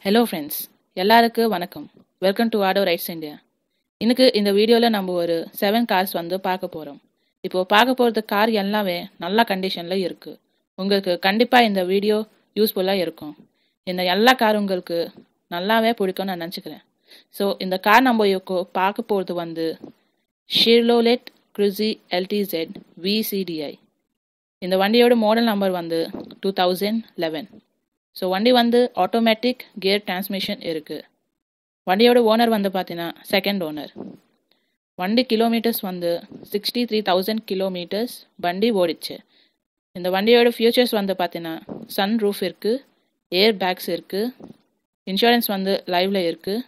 Hello friends, எல்லாருக்கும் வணக்கம். Welcome to auto rides India. இன்னைக்கு இந்த வீடியோவில் நம்ம ஒரு 7 கார்ஸ் பார்க்க போகிறோம். இப்போது பார்க்க போகிறது கார் எல்லாமே நல்ல கண்டிஷனில் இருக்குது. உங்களுக்கு கண்டிப்பாக இந்த வீடியோ யூஸ்ஃபுல்லாக இருக்கும். இந்த எல்லா கார் உங்களுக்கு நல்லாவே பிடிக்கும்னு நான் நினச்சிக்கிறேன். ஸோ இந்த கார் நம்ம இப்போ பார்க்க போகிறது ஷிர்லோலெட் க்ரூஸி எல்டிசெட் VCDI. இந்த வண்டியோட மாடல் நம்பர் 2011. ஸோ வண்டி ஆட்டோமேட்டிக் கியர் டிரான்ஸ்மிஷன் இருக்குது. வண்டியோட ஓனர் பார்த்தீங்கன்னா செகண்ட் ஓனர். வண்டி கிலோமீட்டர்ஸ் 63,000 கிலோமீட்டர்ஸ் வண்டி ஓடிச்சு. இந்த வண்டியோட ஃபியூச்சர்ஸ் பார்த்தீங்கன்னா சன் ரூஃப் இருக்குது, ஏர் பேக்ஸ் இருக்குது, இன்சூரன்ஸ் லைவில் இருக்குது.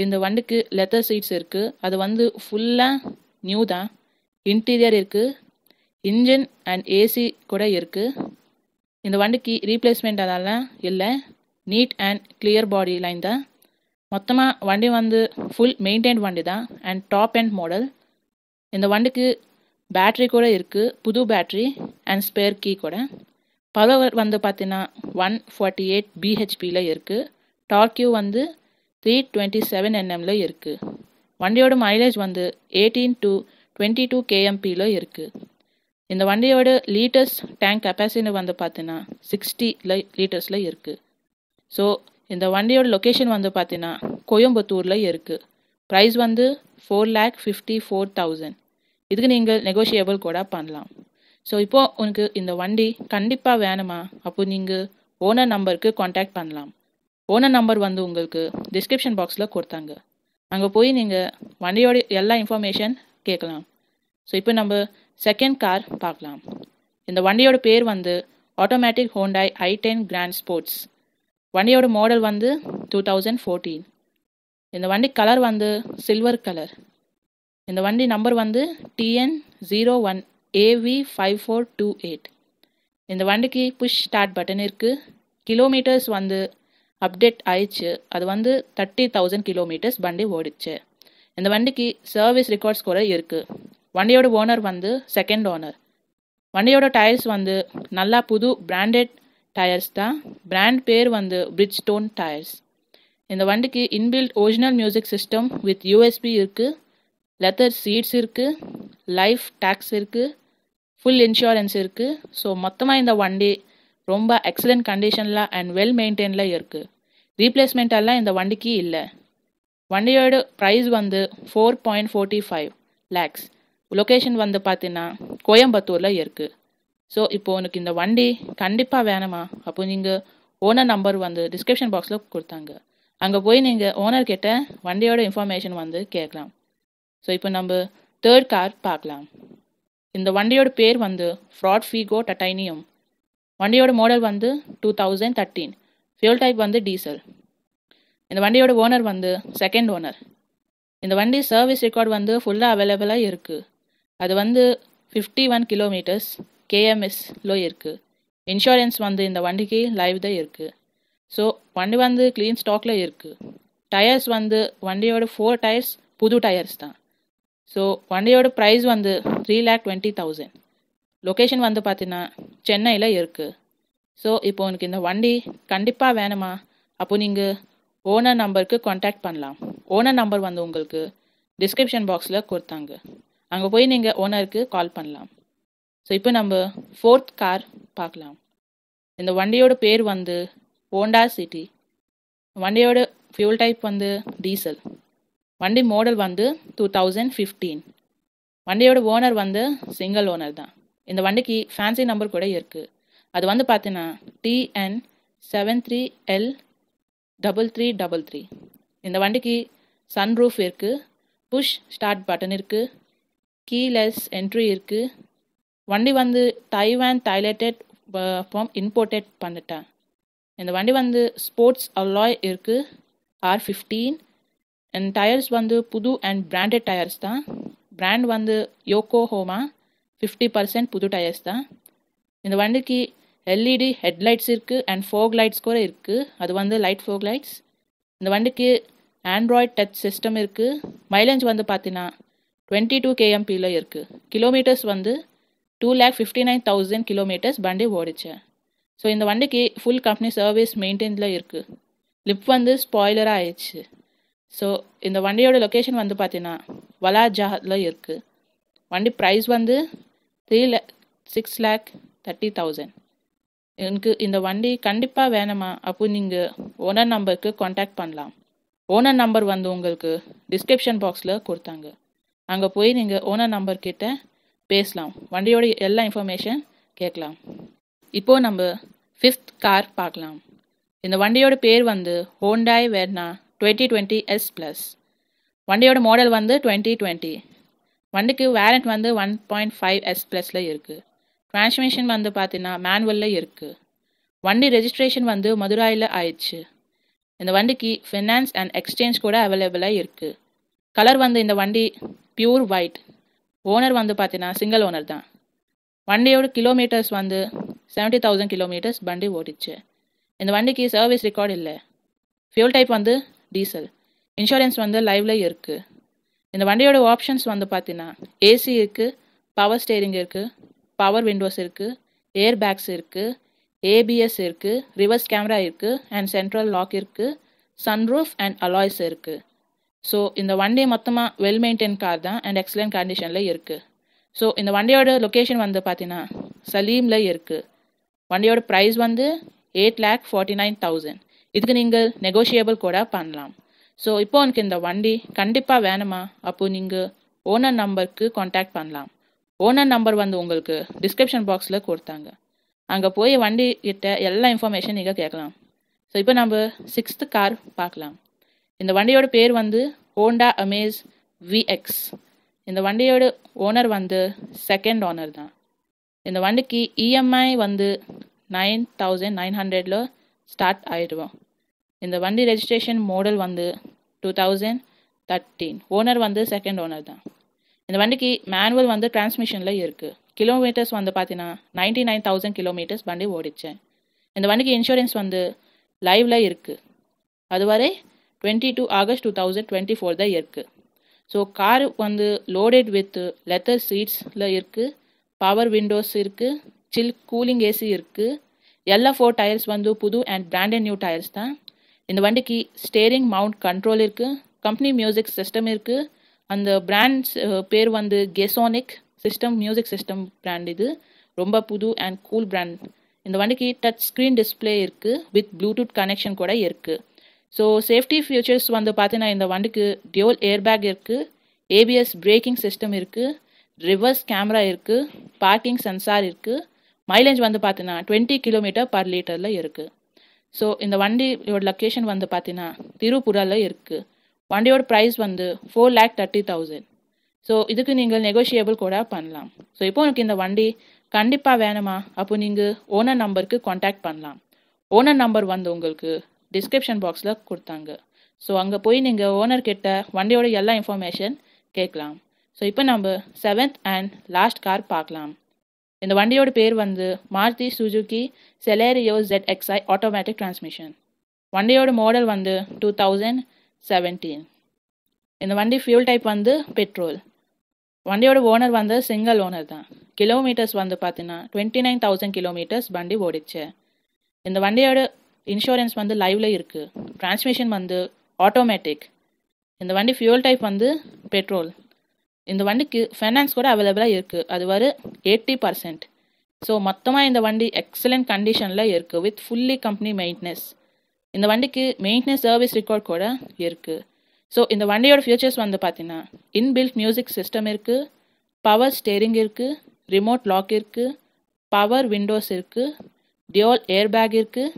இந்த வண்டிக்கு லெதர் சீட்ஸ் இருக்குது. அது ஃபுல்லாக நியூ தான். இன்டீரியர் இருக்குது, இன்ஜின் அண்ட் ஏசி கூட இருக்குது. இந்த வண்டிக்கு ரீப்ளேஸ்மெண்ட் அதெல்லாம் இல்லை, neat and clear body line தான். மொத்தமாக வண்டி ஃபுல் மெயின்டைன் வண்டி தான் அண்ட் டாப் அண்ட் மாடல். இந்த வண்டிக்கு பேட்ரி கூட இருக்குது, புது பேட்ரி அண்ட் ஸ்பேர் கீ கூட. பவர் பார்த்தீங்கன்னா 148 bhpயில் இருக்குது. டார்க்யூ 327 Nmல இருக்குது. வண்டியோட மைலேஜ் 18 to 22 kmpயில் இருக்குது. இந்த வண்டியோட லீட்டர்ஸ் டேங்க் கெப்பாசிட்டி பார்த்தீங்கன்னா 60 லிட்டர்ஸில் இருக்குது. ஸோ இந்த வண்டியோட லொக்கேஷன் பார்த்தீங்கன்னா கோயம்புத்தூரில் இருக்குது. ப்ரைஸ் 4,54,000. இதுக்கு நீங்கள் நெகோஷியபிள் கூட பண்ணலாம். ஸோ இப்போது உனக்கு இந்த வண்டி கண்டிப்பாக வேணுமா? அப்போ நீங்கள் ஓனர் நம்பருக்கு காண்டாக்ட் பண்ணலாம். ஓனர் நம்பர் உங்களுக்கு டிஸ்கிரிப்ஷன் பாக்ஸில் கொடுத்தாங்க. அங்கே போய் நீங்கள் வண்டியோட எல்லா இன்ஃபர்மேஷன் கேட்கலாம். ஸோ இப்போ நம்ம செகண்ட் கார் பார்க்கலாம். இந்த வண்டியோட பேர் automatic Hyundai i10 Grand Sports. வண்டியோட மாடல் 2014. இந்த வண்டி கலர் சில்வர் கலர். இந்த வண்டி நம்பர் TN01AV5428. இந்த வண்டிக்கு புஷ் ஸ்டார்ட் பட்டன் இருக்குது. கிலோமீட்டர்ஸ் அப்டேட் ஆயிடுச்சு. அது 30,000 கிலோமீட்டர்ஸ் வண்டி ஓடிச்சு. இந்த வண்டிக்கு சர்வீஸ் ரெக்கார்ட்ஸ் கூட இருக்குது. வண்டியோட ஓனர் செகண்ட் ஓனர். வண்டியோட டயர்ஸ் நல்லா புது பிராண்டட் டயர்ஸ் தான். பிராண்ட் பேர் பிரிட்ஜ்ஸ்டோன் டயர்ஸ். இந்த வண்டிக்கு inbuilt original music system with USB இருக்குது, லெதர் சீட்ஸ் இருக்குது, லைஃப் டேக்ஸ் இருக்குது, ஃபுல் இன்சூரன்ஸ் இருக்குது. ஸோ மொத்தமாக இந்த வண்டி ரொம்ப எக்ஸலண்ட் கண்டிஷனில் அண்ட் வெல் மெயின்டைனில் இருக்குது. ரீப்ளேஸ்மெண்ட் எல்லாம் இந்த வண்டிக்கு இல்லை. வண்டியோட ப்ரைஸ் 4.45 lakhs. லொக்கேஷன் பார்த்தீங்கன்னா கோயம்புத்தூரில் இருக்குது. ஸோ இப்போது உனக்கு இந்த வண்டி கண்டிப்பாக வேணுமா? அப்போ நீங்கள் ஓனர் நம்பர் டிஸ்கிரிப்ஷன் பாக்ஸில் கொடுத்தாங்க. அங்கே போய் நீங்கள் ஓனர்கிட்ட வண்டியோட இன்ஃபர்மேஷன் கேட்கலாம். ஸோ இப்போ நம்ம தேர்ட் கார் பார்க்கலாம். இந்த வண்டியோட பேர் ஃப்ராட் ஃபீகோ டைட்டானியம். வண்டியோட மாடல் 2013. Fuel type diesel. இந்த வண்டியோட ஓனர் செகண்ட் ஓனர். இந்த வண்டி சர்வீஸ் ரெக்கார்ட் ஃபுல்லாக அவைலபிளாக இருக்குது. அது 51 கிலோமீட்டர்ஸ் KMSல இருக்குது. இன்சூரன்ஸ் இந்த வண்டிக்கு லைவ் தான் இருக்குது. ஸோ வண்டி க்ளீன் ஸ்டாக்ல இருக்குது. டயர்ஸ் வண்டியோட 4 டயர்ஸ் புது டயர்ஸ் தான். ஸோ வண்டியோட ப்ரைஸ் 3,20,000. லொக்கேஷன் பார்த்தீங்கன்னா சென்னையில் இருக்குது. ஸோ இப்போ உனக்கு இந்த வண்டி கண்டிப்பாக வேணுமா? அப்போ நீங்கள் ஓனர் நம்பருக்கு காண்டாக்ட் பண்ணலாம். ஓனர் நம்பர் உங்களுக்கு டிஸ்கிரிப்ஷன் பாக்ஸில் கொடுத்தாங்க. அங்கே போய் நீங்கள் ஓனருக்கு கால் பண்ணலாம். ஸோ இப்போ நம்ம ஃபோர்த் கார் பார்க்கலாம். இந்த வண்டியோட பேர் ஹோண்டா சிட்டி. வண்டியோட ஃபியூல் டைப் டீசல். வண்டி மாடல் 2015. வண்டியோட ஓனர் சிங்கிள் ஓனர் தான். இந்த வண்டிக்கு ஃபேன்சி நம்பர் கூட இருக்குது. அது பார்த்தீங்கன்னா TN73L3333. இந்த வண்டிக்கு சன் ரூஃப் இருக்குது, புஷ் ஸ்டார்ட் பட்டன் இருக்குது, கீலெஸ் என்ட்ரி இருக்குது. வண்டி தைவான் தைலேட்டட் ஃபார்ம் இம்போர்ட்டட் பண்ணிட்டேன். இந்த வண்டி ஸ்போர்ட்ஸ் அலாய் இருக்குது, R15. அண்ட் டயர்ஸ் புது அண்ட் பிராண்டட் டயர்ஸ் தான். பிராண்ட் யோகோஹோமா. 50% புது டயர்ஸ் தான். இந்த வண்டிக்கு LED ஹெட்லைட்ஸ் இருக்குது அண்ட் ஃபோக் லைட்ஸ் கூட இருக்குது. அது லைட் ஃபோக் லைட்ஸ். இந்த வண்டிக்கு ஆண்ட்ராய்ட் டச் சிஸ்டம் இருக்குது. மைலேஜ் பார்த்தீங்கன்னா 22 kmpயில் இருக்குது. கிலோமீட்டர்ஸ் 2,59,000 கிலோமீட்டர்ஸ் வண்டி ஓடிச்சு. ஸோ இந்த வண்டிக்கு ஃபுல் கம்பெனி சர்வீஸ் மெயின்டைனில் இருக்குது. லிப் வந்து ஸ்பாய்லராக ஆயிடுச்சு. ஸோ இந்த வண்டியோட லொக்கேஷன் வந்து பார்த்தீங்கன்னா வலாஜாவில் இருக்குது. வண்டி ப்ரைஸ் வந்து 6,30,000. எனக்கு இந்த வண்டி கண்டிப்பாக வேணுமா அப்போ நீங்கள் ஓனர் நம்பருக்கு காண்டாக்ட் பண்ணலாம். ஓனர் நம்பர் வந்து உங்களுக்கு டிஸ்கிரிப்ஷன் பாக்ஸில் கொடுத்தாங்க. அங்கே போய் நீங்கள் ஓனர் நம்பர்கிட்ட பேசலாம், வண்டியோட எல்லா இன்ஃபர்மேஷன் கேட்கலாம். இப்போது நம்ம 5th கார் பார்க்கலாம். இந்த வண்டியோட பேர் வந்து ஹோண்டாய் வெர்னா 2020 S+. வண்டியோட மாடல் வந்து 2020. வண்டிக்கு வேரண்ட் வந்து 1.5 S+ல இருக்குது. டிரான்ஸ்மிஷன் வந்து பார்த்தீங்கன்னா மேனுவலில் இருக்குது. வண்டி ரெஜிஸ்ட்ரேஷன் வந்து மதுராயில் ஆயிடுச்சு. இந்த வண்டிக்கு ஃபினான்ஸ் அண்ட் எக்ஸ்சேஞ்ச் கூட அவைலபிளாக இருக்குது. கலர் வந்து இந்த வண்டி பியூர் ஒயிட். ஓனர் வந்து பார்த்தீங்கன்னா சிங்கிள் ஓனர் தான். வண்டியோட கிலோமீட்டர்ஸ் வந்து 70,000 கிலோமீட்டர்ஸ் வண்டி ஓடிச்சு. இந்த வண்டிக்கு சர்வீஸ் ரெக்கார்டு இல்லை. ஃபியூல் டைப் வந்து டீசல். இன்சூரன்ஸ் வந்து லைவ்ல இருக்குது. இந்த வண்டியோட ஆப்ஷன்ஸ் வந்து பார்த்தீங்கன்னா ஏசி இருக்குது, பவர் ஸ்டேரிங் இருக்குது, பவர் விண்டோஸ் இருக்குது, ஏர் பேக்ஸ் இருக்குது, ஏபிஎஸ் இருக்குது, ரிவர்ஸ் கேமரா இருக்குது அண்ட் சென்ட்ரல் லாக் இருக்குது, சன்ரூஃப் அண்ட் அலாய்ஸ் இருக்குது. ஸோ இந்த வண்டி மொத்தமாக வெல் மெயின்டைன் கார் தான் அண்ட் எக்ஸலண்ட் கண்டிஷனில் இருக்குது. ஸோ இந்த வண்டியோட லொக்கேஷன் வந்து பார்த்தீங்கன்னா சலீமில் இருக்குது. வண்டியோட ப்ரைஸ் வந்து 8,49,000. இதுக்கு நீங்கள் நெகோஷியபிள் கூட பண்ணலாம். ஸோ இப்போ எனக்கு இந்த வண்டி கண்டிப்பாக வேணுமா அப்போ நீங்கள் ஓனர் நம்பருக்கு காண்டாக்ட் பண்ணலாம். ஓனர் நம்பர் வந்து உங்களுக்கு டிஸ்கிரிப்ஷன் பாக்ஸில் கொடுத்தாங்க. அங்கே போய் வண்டி கிட்ட எல்லா இன்ஃபர்மேஷன் நீங்கள் கேட்கலாம். ஸோ இப்போ நம்ம 6th கார் பார்க்கலாம். இந்த வண்டியோட பேர் வந்து ஹோண்டா அமேஸ் VX. இந்த வண்டியோட ஓனர் வந்து செகண்ட் ஓனர் தான். இந்த வண்டிக்கு இஎம்ஐ வந்து 9,900ல ஸ்டார்ட் ஆகிடுவோம். இந்த வண்டி ரெஜிஸ்ட்ரேஷன் மாடல் வந்து 2013. ஓனர் வந்து செகண்ட் ஓனர் தான். இந்த வண்டிக்கு மேனுவல் வந்து டிரான்ஸ்மிஷனில் இருக்குது. கிலோமீட்டர்ஸ் வந்து பார்த்தீங்கன்னா 99,000 கிலோமீட்டர்ஸ் வண்டி ஓடிச்சேன். இந்த வண்டிக்கு இன்சூரன்ஸ் வந்து லைவ்ல இருக்குது. அதுவரை 22 ஆகஸ்ட் 2024 தான் இருக்குது. ஸோ கார் வந்து லோடட் வித் லெதர் சீட்ஸில் இருக்குது, பவர் விண்டோஸ் இருக்குது, சில் கூலிங் ஏசி இருக்குது. எல்லா 4 டயர்ஸ் வந்து புது அண்ட் பிராண்டட் நியூ டயர்ஸ் தான். இந்த வண்டிக்கு ஸ்டேரிங் மவுண்ட் கண்ட்ரோல் இருக்குது, கம்பெனி மியூசிக் சிஸ்டம் இருக்குது. அந்த பிராண்ட்ஸ் பேர் வந்து கெசோனிக் சிஸ்டம் மியூசிக் சிஸ்டம் பிராண்ட். இது ரொம்ப புது அண்ட் கூல் பிராண்ட். இந்த வண்டிக்கு டச் ஸ்க்ரீன் டிஸ்பிளே இருக்குது வித் ப்ளூடூத் கனெக்ஷன் கூட இருக்குது. ஸோ சேஃப்டி ஃபியூச்சர்ஸ் வந்து பார்த்தீங்கன்னா இந்த வண்டிக்கு டியூல் ஏர்பேக் இருக்குது, ஏபிஎஸ் பிரேக்கிங் சிஸ்டம் இருக்குது, ரிவர்ஸ் கேமரா இருக்குது, பார்க்கிங் சென்சார் இருக்குது. மைலேஜ் வந்து பார்த்தீங்கன்னா 20 km/L இருக்குது. ஸோ இந்த வண்டியோட லொக்கேஷன் வந்து பார்த்தீங்கன்னா திருப்புரால இருக்குது. வண்டியோட ப்ரைஸ் வந்து 4,30,000. ஸோ இதுக்கு நீங்கள் நெகோஷியபிள் கூட பண்ணலாம். ஸோ இப்போ எனக்கு இந்த வண்டி கண்டிப்பாக வேணுமா அப்போ நீங்கள் ஓனர் நம்பருக்கு காண்டாக்ட் பண்ணலாம். ஓனர் நம்பர் வந்து உங்களுக்கு டிஸ்கிரிப்ஷன் பாக்ஸில் கொடுத்தாங்க. ஸோ அங்கே போய் நீங்கள் ஓனர்கிட்ட வண்டியோட எல்லா இன்ஃபர்மேஷன் கேட்கலாம். ஸோ இப்போ நம்ம 7th அண்ட் லாஸ்ட் கார் பார்க்கலாம். இந்த வண்டியோட பேர் வந்து Maruti Suzuki Celerio ZXi automatic transmission. வண்டியோட மாடல் வந்து 2017. இந்த வண்டி ஃபியூல் டைப் வந்து பெட்ரோல். வண்டியோட ஓனர் வந்து சிங்கிள் ஓனர் தான். கிலோமீட்டர்ஸ் வந்து பார்த்தீங்கன்னா 29,000 கிலோமீட்டர்ஸ் வண்டி ஓடிச்சு. இந்த வண்டியோட இன்சூரன்ஸ் வந்து லைவ்ல இருக்குது. டிரான்ஸ்மிஷன் வந்து ஆட்டோமேட்டிக். இந்த வண்டி ஃபியூல் டைப் வந்து பெட்ரோல். இந்த வண்டிக்கு ஃபைனான்ஸ் கூட அவைலபிளாக இருக்குது. அது வர 80%. ஸோ மொத்தமாக இந்த வண்டி எக்ஸலண்ட் கண்டிஷனில் இருக்குது வித் ஃபுல்லி கம்பெனி மெயின்டெனன்ஸ். இந்த வண்டிக்கு மெயின்டெனன்ஸ் சர்வீஸ் ரெக்கார்ட் கூட இருக்குது. ஸோ இந்த வண்டியோட ஃபியூச்சர்ஸ் வந்து பார்த்தீங்கன்னா இன்பில்ட் மியூசிக் சிஸ்டம் இருக்குது, பவர் ஸ்டேரிங் இருக்குது, ரிமோட் லாக் இருக்குது, பவர் விண்டோஸ் இருக்குது, டியூல் ஏர்பேக் இருக்குது,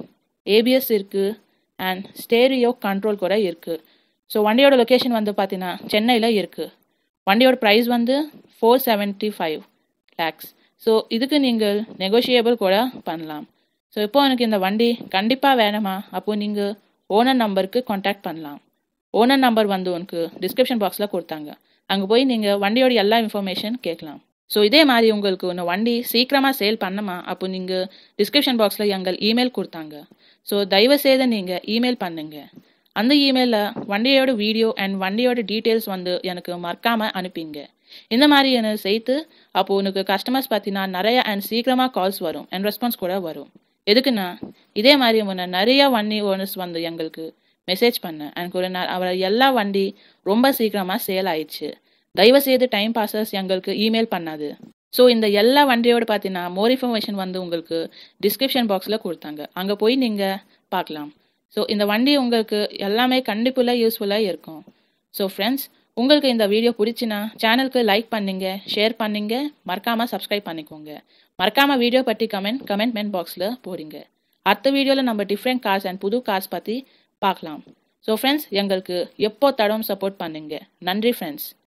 ஏபிஎஸ் இருக்குது அண்ட் ஸ்டேரியோ கண்ட்ரோல் கூட இருக்குது. ஸோ வண்டியோட லொக்கேஷன் வந்து பார்த்தீங்கன்னா சென்னையில் இருக்குது. வண்டியோட ப்ரைஸ் வந்து 475 lakhs. ஸோ இதுக்கு நீங்கள் நெகோஷியபிள் கூட பண்ணலாம். ஸோ இப்போ எனக்கு இந்த வண்டி கண்டிப்பாக வேணுமா அப்போ நீங்கள் ஓனர் நம்பருக்கு காண்டாக்ட் பண்ணலாம். ஓனர் நம்பர் வந்து உனக்கு டிஸ்கிரிப்ஷன் பாக்ஸில் கொடுத்தாங்க. அங்கே போய் நீங்கள் வண்டியோட எல்லா இன்ஃபர்மேஷன் கேட்கலாம். ஸோ இதே மாதிரி உங்களுக்கு ஒன்று வண்டி சீக்கிரமாக சேல் பண்ணமா அப்போ நீங்கள் டிஸ்கிரிப்ஷன் பாக்ஸில் எங்கள் இமெயில் கொடுத்தாங்க. ஸோ தயவுசெய்து நீங்கள் இமெயில் பண்ணுங்க. அந்த இமெயிலில் வண்டியோட வீடியோ அண்ட் வண்டியோட டீட்டெயில்ஸ் வந்து எனக்கு மறக்காமல் அனுப்பிங்க. இந்த மாதிரி எனக்கு சேர்த்து அப்போது உனக்கு கஸ்டமர்ஸ் பார்த்தீங்கன்னா நிறைய அண்ட் சீக்கிரமாக கால்ஸ் வரும் அண்ட் ரெஸ்பான்ஸ் கூட வரும். எதுக்குன்னா இதே மாதிரி முன்ன நிறைய வண்டி ஓனர்ஸ் வந்து எங்களுக்கு மெசேஜ் பண்ணேன். எனக்கு ஒரு அவர் எல்லா வண்டி ரொம்ப சீக்கிரமாக சேல் ஆயிடுச்சு. தயவு செய்து டைம் பாசஸ் எங்களுக்கு இமெயில் பண்ணாது. ஸோ இந்த எல்லா வண்டியோடு பார்த்தீங்கன்னா மோர் இன்ஃபர்மேஷன் வந்து உங்களுக்கு டிஸ்கிரிப்ஷன் பாக்ஸில் கொடுத்தாங்க. அங்கே போய் நீங்கள் பார்க்கலாம். ஸோ இந்த வண்டி உங்களுக்கு எல்லாமே கண்டிப்பாக யூஸ்ஃபுல்லாக இருக்கும். ஸோ ஃப்ரெண்ட்ஸ், உங்களுக்கு இந்த வீடியோ பிடிச்சினா சேனலுக்கு லைக் பண்ணுங்க, ஷேர் பண்ணுங்க, மறக்காமல் சப்ஸ்கிரைப் பண்ணிக்கோங்க. மறக்காமல் வீடியோ பற்றி கமெண்ட் பாக்ஸில் போடுங்க. அடுத்த வீடியோவில் நம்ம டிஃப்ரெண்ட் கார்ஸ் அண்ட் புது கார்ஸ் பற்றி பார்க்கலாம். ஸோ ஃப்ரெண்ட்ஸ், எங்களுக்கு எப்போ தடம் சப்போர்ட் பண்ணுங்க. நன்றி ஃப்ரெண்ட்ஸ்.